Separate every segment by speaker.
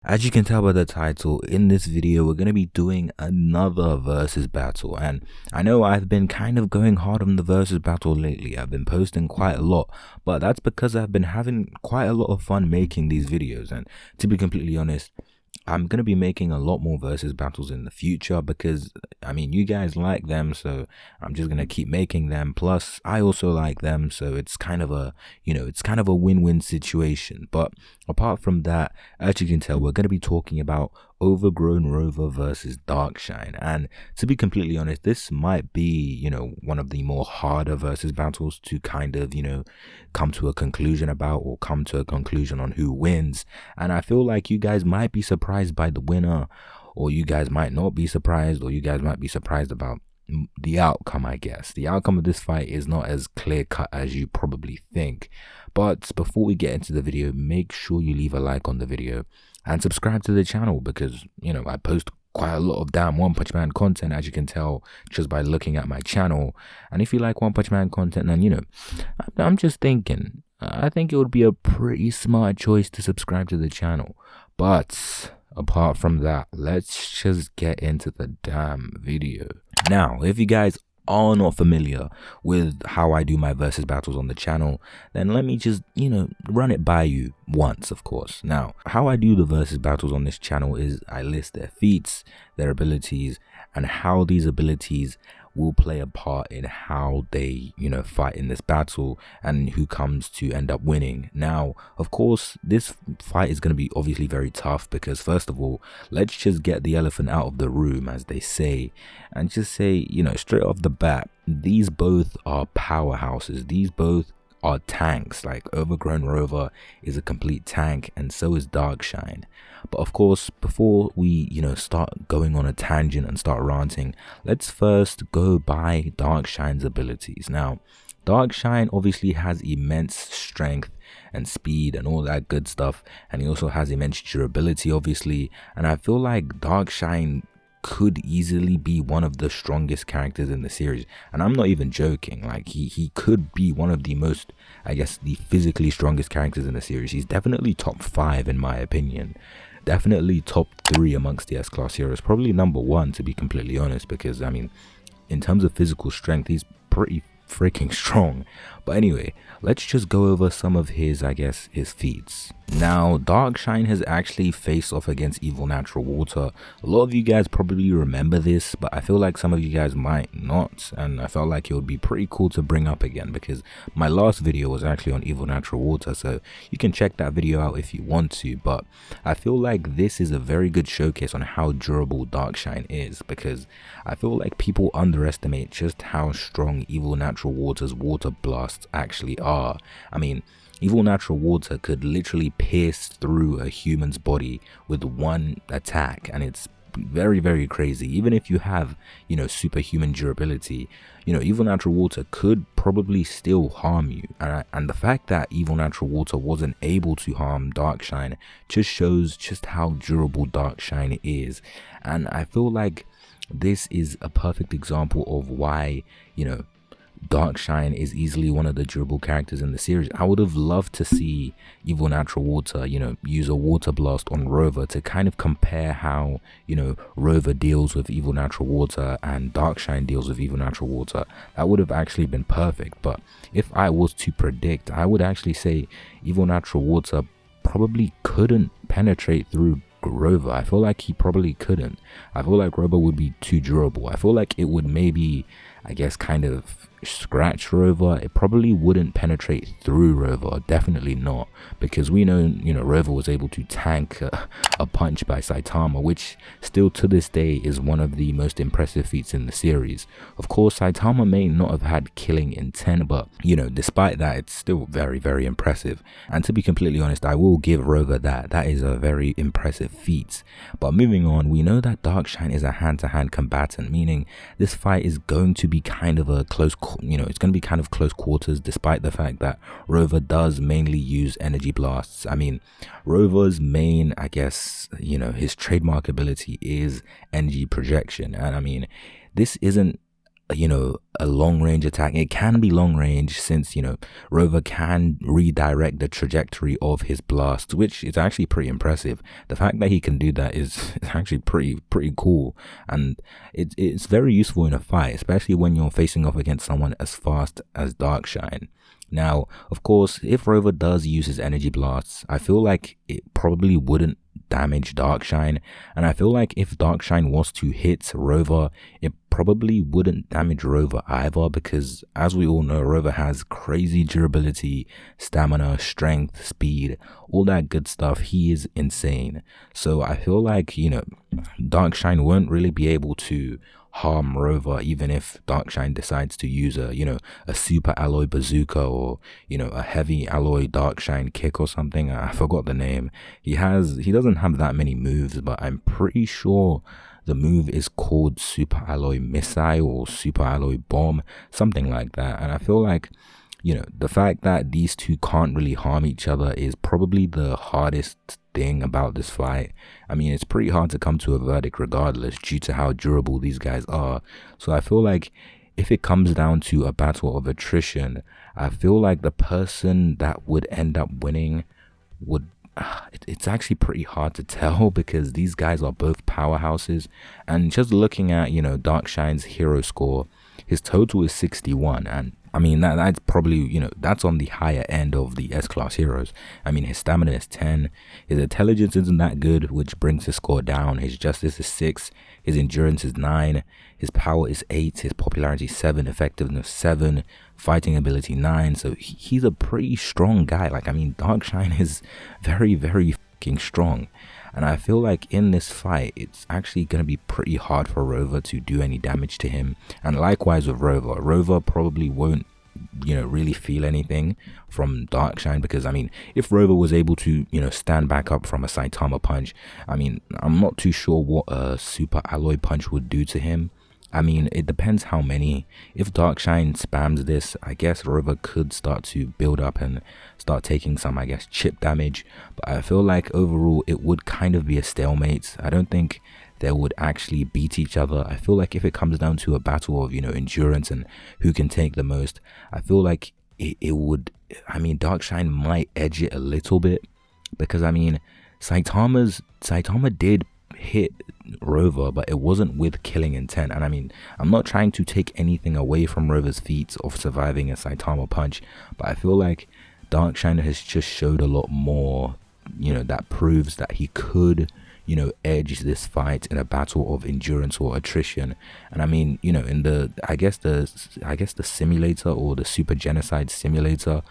Speaker 1: As you can tell by the title, in this video we're going to be doing another versus battle, and I know I've been kind of going hard on the versus battle lately. I've been posting quite a lot, but that's because I've been having quite a lot of fun making these videos. And to be completely honest, I'm going to be making a lot more versus battles in the future because, I mean, you guys like them, so I'm just going to keep making them. Plus, I also like them, so it's kind of a, it's kind of a win-win situation. But apart from that, as you can tell, we're going to be talking about Overgrown Rover versus Darkshine. And to be completely honest, this might be, one of the more harder versus battles to kind of, come to a conclusion about, or come to a conclusion on who wins. And I feel like you guys might be surprised by the winner, or you guys might not be surprised, or you guys might be surprised about the outcome. I guess the outcome of this fight is not as clear cut as you probably think. But before we get into the video, make sure you leave a like on the video and subscribe to the channel because, I post quite a lot of damn One Punch Man content, as you can tell just by looking at my channel. And if you like One Punch Man content, then, I'm just thinking, I think it would be a pretty smart choice to subscribe to the channel. But apart from that, let's just get into the damn video. Now, if you guys are not familiar with how I do my versus battles on the channel, then let me just, run it by you once, of course. Now, how I do the versus battles on this channel is I list their feats, their abilities, and how these abilities will play a part in how they, fight in this battle and who comes to end up winning. Now, of course, this fight is going to be obviously very tough because, first of all, let's just get the elephant out of the room, as they say, and just say, straight off the bat, these both are powerhouses. These both are tanks. Like, Overgrown Rover is a complete tank, and so is Darkshine. But of course, before we start going on a tangent and start ranting, let's first go by Darkshine's abilities. Now, Darkshine obviously has immense strength and speed and all that good stuff, and he also has immense durability, obviously. And I feel like Darkshine could easily be one of the strongest characters in the series, and I'm not even joking. Like, he could be one of the most, I guess, the physically strongest characters in the series. He's definitely top 5 in my opinion, definitely top 3 amongst the S-class heroes, probably number 1 to be completely honest, because I mean, in terms of physical strength, he's pretty freaking strong. But anyway, let's just go over some of his, I guess, his feats. Now, Darkshine has actually faced off against Evil Natural Water. A lot of you guys probably remember this, but I feel like some of you guys might not, and I felt like it would be pretty cool to bring up again because my last video was actually on Evil Natural Water, so you can check that video out if you want to. But I feel like this is a very good showcase on how durable Darkshine is, because I feel like people underestimate just how strong Evil Natural Water's water blasts actually are. I mean, Evil Natural Water could literally pierce through a human's body with one attack, and it's very, very crazy. Even if you have, superhuman durability, Evil Natural Water could probably still harm you. And the fact that Evil Natural Water wasn't able to harm Darkshine just shows just how durable Darkshine is. And I feel like this is a perfect example of why, Darkshine is easily one of the durable characters in the series. I would have loved to see Evil Natural Water, use a water blast on Rover to kind of compare how, Rover deals with Evil Natural Water and Darkshine deals with Evil Natural Water. That would have actually been perfect. But if I was to predict, I would actually say Evil Natural Water probably couldn't penetrate through Rover. I feel like he probably couldn't. I feel like Rover would be too durable. I feel like it would maybe, I guess, kind of scratch Rover. It probably wouldn't penetrate through Rover, definitely not, because we know, Rover was able to tank a punch by Saitama, which still to this day is one of the most impressive feats in the series. Of course, Saitama may not have had killing intent, but despite that, it's still very, very impressive. And to be completely honest, I will give Rover that is a very impressive feat. But moving on, we know that Darkshine is a hand-to-hand combatant, meaning this fight is going to be kind of a close, it's going to be kind of close quarters, despite the fact that Rover does mainly use energy blasts. I mean, Rover's main, I guess, his trademark ability is energy projection. And I mean, this isn't a long range attack. It can be long range since, Rover can redirect the trajectory of his blast, which is actually pretty impressive. The fact that he can do that is actually pretty cool, and it's very useful in a fight, especially when you're facing off against someone as fast as Darkshine. Now, of course, if Rover does use his energy blasts, I feel like it probably wouldn't damage Darkshine, and I feel like if Darkshine was to hit Rover, it probably wouldn't damage Rover either, because as we all know, Rover has crazy durability, stamina, strength, speed, all that good stuff. He is insane. So I feel like, Darkshine won't really be able to harm Rover, even if Darkshine decides to use a super alloy bazooka, or a heavy alloy Darkshine kick or something. I forgot the name. He doesn't have that many moves, but I'm pretty sure the move is called super alloy missile or super alloy bomb, something like that. And I feel like, the fact that these two can't really harm each other is probably the hardest thing about this fight. I mean, it's pretty hard to come to a verdict regardless, due to how durable these guys are. So I feel like if it comes down to a battle of attrition, I feel like the person that would end up winning would it's actually pretty hard to tell, because these guys are both powerhouses. And just looking at Darkshine's hero score, his total is 61, and I mean, that's probably, that's on the higher end of the S-class heroes. I mean, his stamina is 10, his intelligence isn't that good, which brings his score down. His justice is 6, his endurance is 9, his power is 8, his popularity 7, effectiveness 7, fighting ability 9. So he's a pretty strong guy. Like, I mean, Darkshine is very, very fucking strong. And I feel like in this fight, it's actually going to be pretty hard for Rover to do any damage to him. And likewise with Rover. Rover probably won't, really feel anything from Darkshine, because, I mean, if Rover was able to, stand back up from a Saitama punch, I mean, I'm not too sure what a super alloy punch would do to him. I mean, it depends how many. If Darkshine spams this, I guess Rover could start to build up and start taking some, I guess, chip damage. But I feel like overall it would kind of be a stalemate. I don't think they would actually beat each other. I feel like if it comes down to a battle of,
Speaker 2: endurance and who can take the most, I feel like it would, I mean, Darkshine might edge it a little bit, because I mean, Saitama did hit Rover, but it wasn't with killing intent. And I mean, I'm not trying to take anything away from Rover's feats of surviving a Saitama punch, but I feel like Darkshine has just showed a lot more, that proves that he could, edge this fight in a battle of endurance or attrition. And I mean, in the I guess the simulator, or the Super Genocide simulator,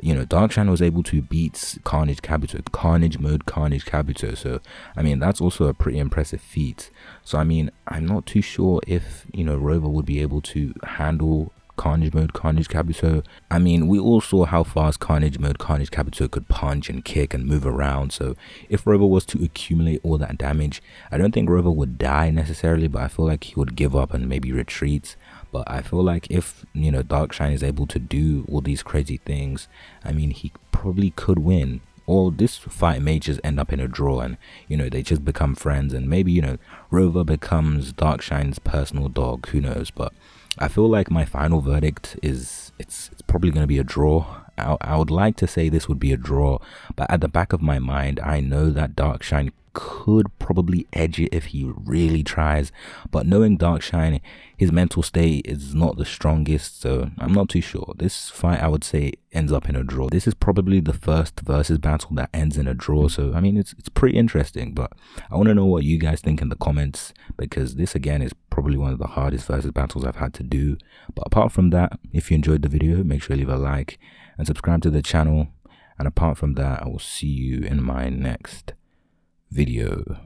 Speaker 2: Darkshine was able to beat Carnage mode Kabuto. So I mean, that's also a pretty impressive feat. So I mean, I'm not too sure if Rover would be able to handle Carnage mode Kabuto. I mean, we all saw how fast Carnage mode Kabuto could punch and kick and move around. So if Rover was to accumulate all that damage, I don't think Rover would die necessarily, but I feel like he would give up and maybe retreat. But I feel like if Darkshine is able to do all these crazy things, I mean, he probably could win. Or this fight may just end up in a draw, and they just become friends, and maybe Rover becomes Darkshine's personal dog, who knows. But I feel like my final verdict is it's probably going to be a draw. I would like to say this would be a draw, but at the back of my mind, I know that Darkshine could probably edge it if he really tries. But knowing Darkshine, his mental state is not the strongest, so I'm not too sure. This fight, I would say, ends up in a draw. This is probably the first versus battle that ends in a draw, so I mean, it's pretty interesting. But I want to know what you guys think in the comments, because this again is probably one of the hardest versus battles I've had to do. But apart from that, if you enjoyed the video, make sure you leave a like and subscribe to the channel. And apart from that, I will see you in my next video.